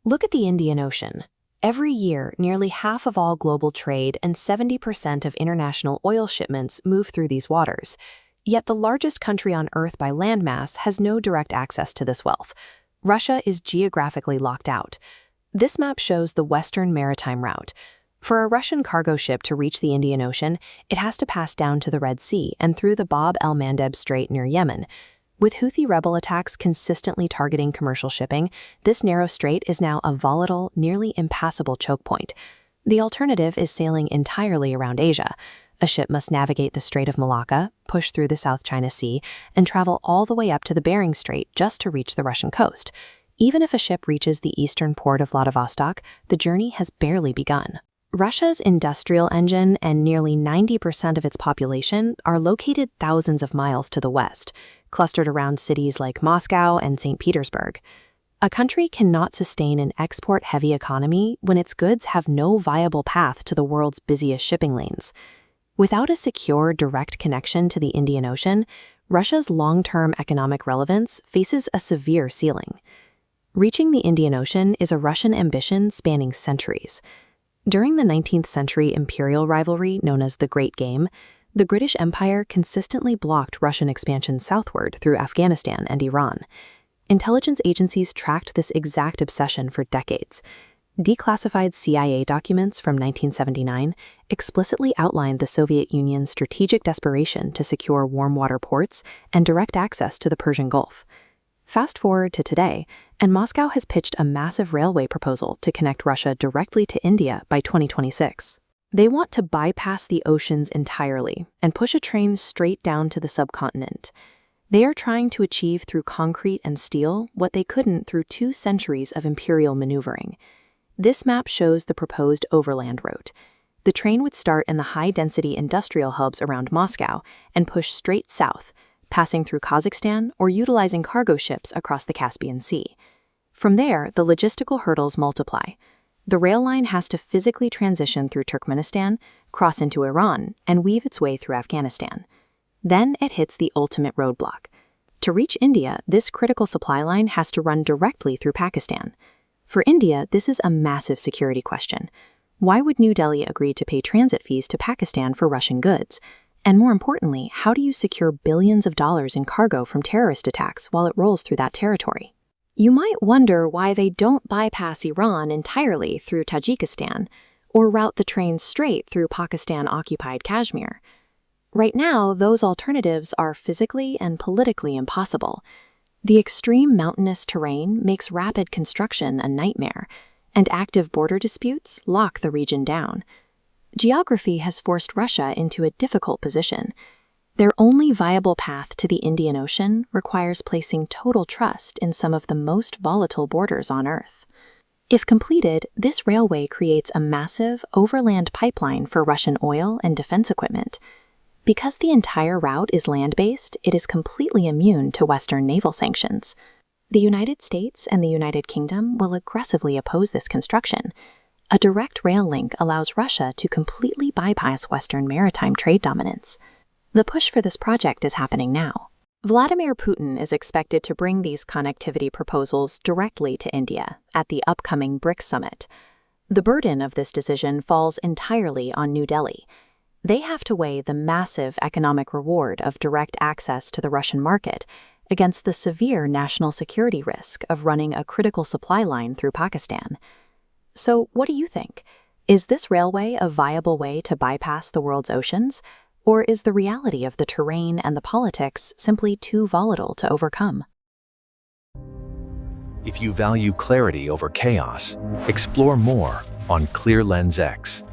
Look at the Indian Ocean. Every year, nearly half of all global trade and 70% of international oil shipments move through these waters. Yet the largest country on Earth by landmass has no direct access to this wealth. Russia is geographically locked out. This map shows the Western maritime route. For a Russian cargo ship to reach the Indian Ocean, it has to pass down to the Red Sea and through the Bab el-Mandeb Strait near Yemen. With Houthi rebel attacks consistently targeting commercial shipping, this narrow strait is now a volatile, nearly impassable choke point. The alternative is sailing entirely around Asia. A ship must navigate the Strait of Malacca, push through the South China Sea, and travel all the way up to the Bering Strait just to reach the Russian coast. Even if a ship reaches the eastern port of Vladivostok, the journey has barely begun. Russia's industrial engine and nearly 90% of its population are located thousands of miles to the west, clustered around cities like Moscow and St. Petersburg. A country cannot sustain an export-heavy economy when its goods have no viable path to the world's busiest shipping lanes. Without a secure, direct connection to the Indian Ocean, Russia's long-term economic relevance faces a severe ceiling. Reaching the Indian Ocean is a Russian ambition spanning centuries. During the 19th century imperial rivalry known as the Great Game, the British Empire consistently blocked Russian expansion southward through Afghanistan and Iran. Intelligence agencies tracked this exact obsession for decades. Declassified CIA documents from 1979 explicitly outlined the Soviet Union's strategic desperation to secure warm water ports and direct access to the Persian Gulf. Fast forward to today, and Moscow has pitched a massive railway proposal to connect Russia directly to India by 2026. They want to bypass the oceans entirely and push a train straight down to the subcontinent. They are trying to achieve through concrete and steel what they couldn't through 2 centuries of imperial maneuvering. This map shows the proposed overland route. The train would start in the high-density industrial hubs around Moscow and push straight south, passing through Kazakhstan or utilizing cargo ships across the Caspian Sea. From there, the logistical hurdles multiply. The rail line has to physically transition through Turkmenistan, cross into Iran, and weave its way through Afghanistan. Then it hits the ultimate roadblock. To reach India, this critical supply line has to run directly through Pakistan. For India, this is a massive security question. Why would New Delhi agree to pay transit fees to Pakistan for Russian goods? And more importantly, how do you secure billions of dollars in cargo from terrorist attacks while it rolls through that territory? You might wonder why they don't bypass Iran entirely through Tajikistan, or route the train straight through Pakistan-occupied Kashmir. Right now, those alternatives are physically and politically impossible. The extreme mountainous terrain makes rapid construction a nightmare, and active border disputes lock the region down. Geography has forced Russia into a difficult position. Their only viable path to the Indian Ocean requires placing total trust in some of the most volatile borders on Earth. If completed, this railway creates a massive overland pipeline for Russian oil and defense equipment. Because the entire route is land-based, it is completely immune to Western naval sanctions. The United States and the United Kingdom will aggressively oppose this construction. A direct rail link allows Russia to completely bypass Western maritime trade dominance. The push for this project is happening now. Vladimir Putin is expected to bring these connectivity proposals directly to India at the upcoming BRICS summit. The burden of this decision falls entirely on New Delhi. They have to weigh the massive economic reward of direct access to the Russian market against the severe national security risk of running a critical supply line through Pakistan. So, what do you think? Is this railway a viable way to bypass the world's oceans? Or is the reality of the terrain and the politics simply too volatile to overcome? If you value clarity over chaos, explore more on Clear Lens X.